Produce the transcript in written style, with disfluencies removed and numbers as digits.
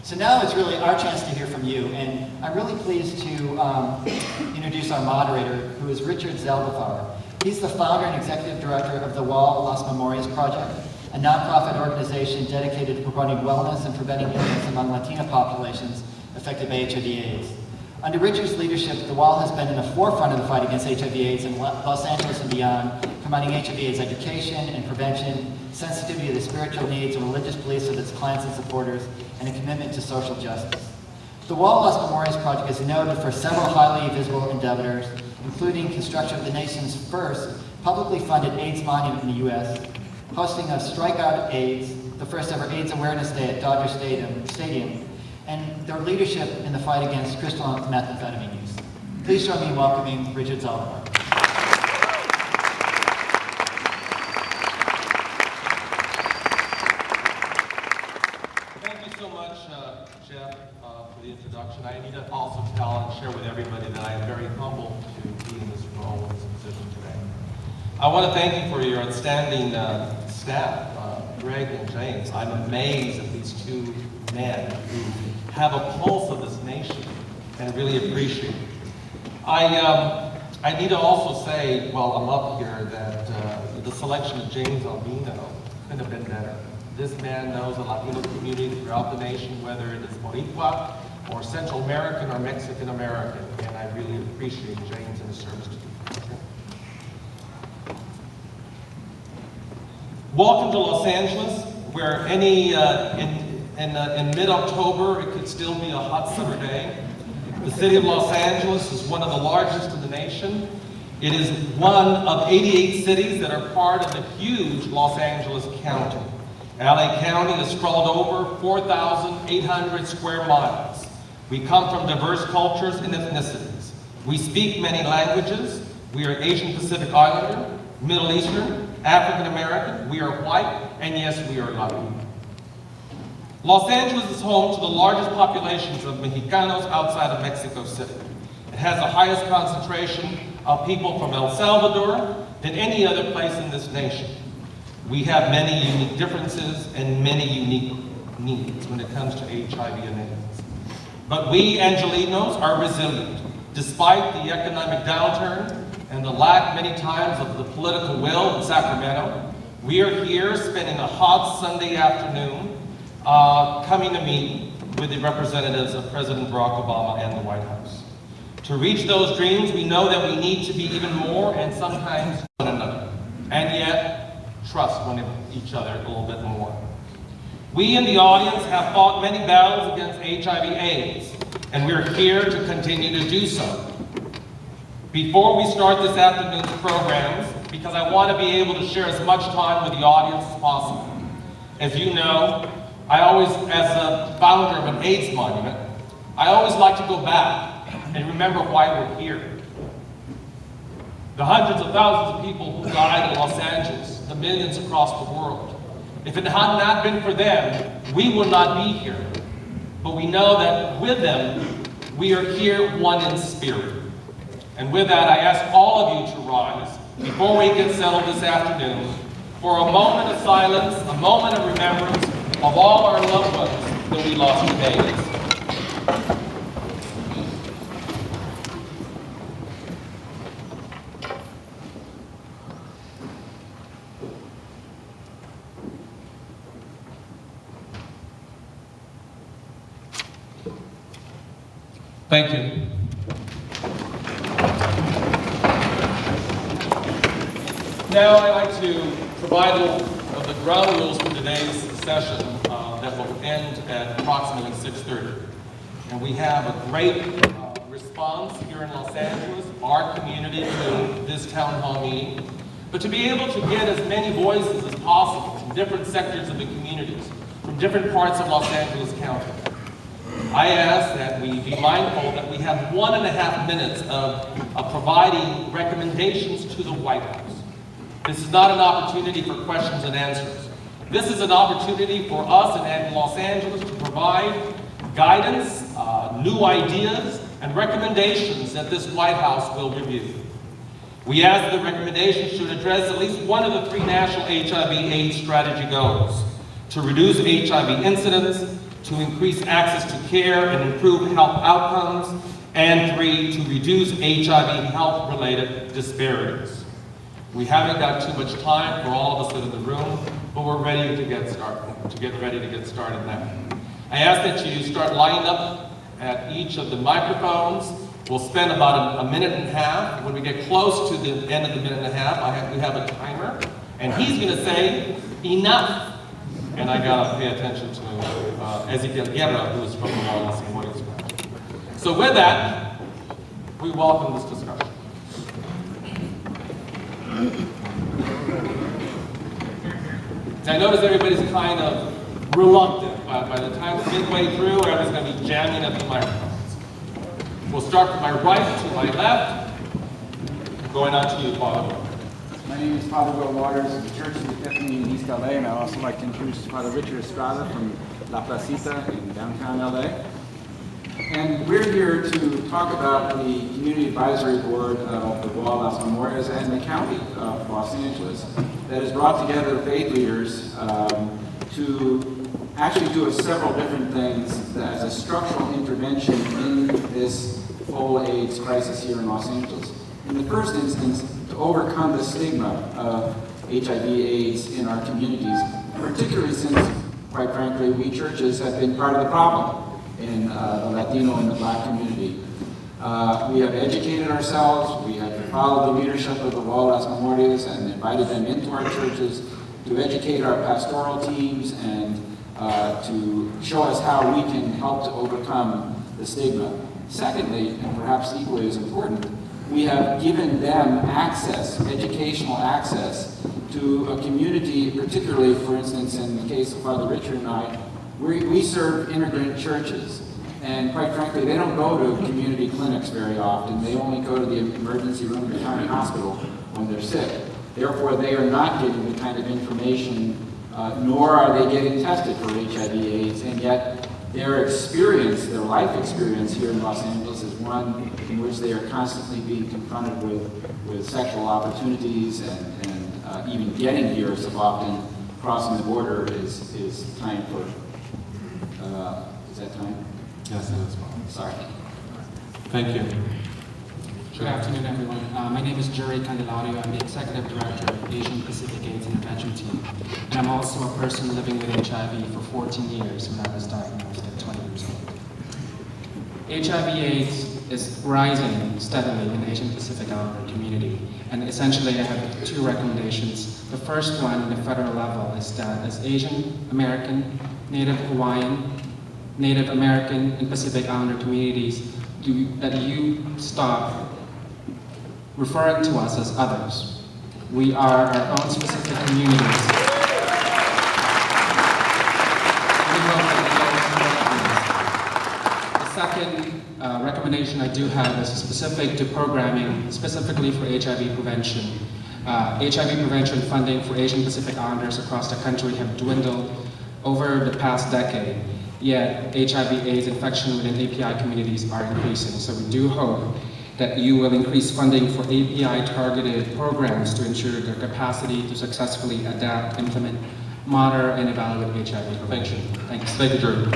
So now it's really our chance to hear from you, and I'm really pleased to introduce our moderator, who is Richard Zaldivar. He's the founder and executive director of the Wall Las Memorias Project, a nonprofit organization dedicated to promoting wellness and preventing illness among Latino populations affected by HIV/AIDS. Under Richard's leadership, the Wall has been in the forefront of the fight against HIV/AIDS in Los Angeles and beyond, promoting HIV/AIDS education and prevention, sensitivity to the spiritual needs and religious beliefs of its clients and supporters, and a commitment to social justice. The Wall Las Memorias Project is noted for several highly visible endeavors, including construction of the nation's first publicly funded AIDS monument in the U.S., hosting a Strikeout AIDS, the first ever AIDS Awareness Day at Dodger Stadium, and their leadership in the fight against crystal methamphetamine use. Please join me in welcoming Richard Zaldivar. Thank you so much, Jeff, for the introduction. I need to also tell and share with everybody that I am very humbled to be in this role, in this position today. I want to thank you for your outstanding staff, Greg and James. I'm amazed at these two men who have a pulse of this nation and really appreciate it. I need to also say, while I'm up here, that the selection of James Albino couldn't have been better. This man knows the Latino community throughout the nation, whether it is Boricua or Central American or Mexican American, and I really appreciate James and his service to the country. Welcome to Los Angeles, where in mid-October, it could still be a hot summer day. The city of Los Angeles is one of the largest in the nation. It is one of 88 cities that are part of the huge Los Angeles County. LA County is sprawled over 4,800 square miles. We come from diverse cultures and ethnicities. We speak many languages. We are Asian Pacific Islander, Middle Eastern, African American. We are white, and yes, we are Latino. Los Angeles is home to the largest populations of Mexicanos outside of Mexico City. It has the highest concentration of people from El Salvador than any other place in this nation. We have many unique differences and many unique needs when it comes to HIV and AIDS. But we Angelinos are resilient. Despite the economic downturn and the lack many times of the political will in Sacramento, we are here spending a hot Sunday afternoon coming to meet with the representatives of President Barack Obama and the White House. To reach those dreams, we know that we need to be even more and sometimes one another, and yet trust each other a little bit more. We in the audience have fought many battles against HIV/AIDS, and we're here to continue to do so. Before we start this afternoon's programs, because I want to be able to share as much time with the audience as possible. As you know, I always, as a founder of an AIDS monument, I always like to go back and remember why we're here. The hundreds of thousands of people who died in Los Angeles, the millions across the world. If it had not been for them, we would not be here. But we know that with them, we are here one in spirit. And with that, I ask all of you to rise before we get settled this afternoon for a moment of silence, a moment of remembrance of all our loved ones that we lost to AIDS. Thank you. Now I'd like to provide a little of the ground rules for today's session that will end at approximately 6:30. And we have a great response here in Los Angeles, our community, to this town hall meeting. But to be able to get as many voices as possible from different sectors of the communities, from different parts of Los Angeles County, I ask that we be mindful that we have 1.5 minutes of providing recommendations to the White House. This is not an opportunity for questions and answers. This is an opportunity for us in Los Angeles to provide guidance, new ideas, and recommendations that this White House will review. We ask that the recommendations should address at least one of the 3 national HIV/AIDS strategy goals: to reduce HIV incidence, to increase access to care and improve health outcomes, and 3, to reduce HIV health-related disparities. We haven't got too much time for all of us that are in the room, but we're ready to get started now. I ask that you start lining up at each of the microphones. We'll spend about a minute and a half. When we get close to the end of the minute and a half, we have a timer, and he's going to say, enough. And I got to pay attention to Ezequiel Guerra, who is from the Memorias project. So with that, we welcome this discussion. I notice everybody's kind of reluctant. By the time we're midway through, everybody's going to be jamming at the microphones. We'll start from my right to my left. Going on to you, Father. My name is Father Will Waters of the Church of the Epiphany in East LA, and I'd also like to introduce Father Richard Estrada from La Placita in downtown LA. And we're here to talk about the Community Advisory Board of the Wall Las Memorias and the County of Los Angeles that has brought together faith leaders to actually do several different things as a structural intervention in this full AIDS crisis here in Los Angeles. In the first instance, to overcome the stigma of HIV/AIDS in our communities, particularly since, quite frankly, we churches have been part of the problem in the Latino and the Black community. We have educated ourselves, we have followed the leadership of the Wall Las Memorias and invited them into our churches to educate our pastoral teams and to show us how we can help to overcome the stigma. Secondly, and perhaps equally as important, we have given them access, educational access, to a community, particularly, for instance, in the case of Father Richard and I, we serve immigrant churches. And quite frankly, they don't go to community clinics very often. They only go to the emergency room at the county hospital when they're sick. Therefore, they are not getting the kind of information, nor are they getting tested for HIV/AIDS, and yet their experience, their life experience here in Los Angeles is one in which they are constantly being confronted with sexual opportunities, and even getting here so often crossing the border is time for, is that time? Yes, it is. Sorry. Thank you. Good afternoon, everyone. My name is Jerry Candelario. I'm the Executive Director of Asian Pacific AIDS Intervention Team. And I'm also a person living with HIV for 14 years when I was diagnosed at 20 years old. HIV/AIDS is rising steadily in the Asian Pacific Islander community. And essentially, I have two recommendations. The first one, at the federal level, is that as Asian American, Native Hawaiian, Native American, and Pacific Islander communities, that you stop referring to us as others. We are our own specific communities. We hope that the second recommendation I do have is specific to programming, specifically for HIV prevention. HIV prevention funding for Asian Pacific Islanders across the country have dwindled over the past decade. Yet HIV/AIDS infection within API communities are increasing. So we do hope that you will increase funding for API-targeted programs to ensure their capacity to successfully adapt, implement, monitor, and evaluate HIV prevention. Thanks. Thank you, Jordan.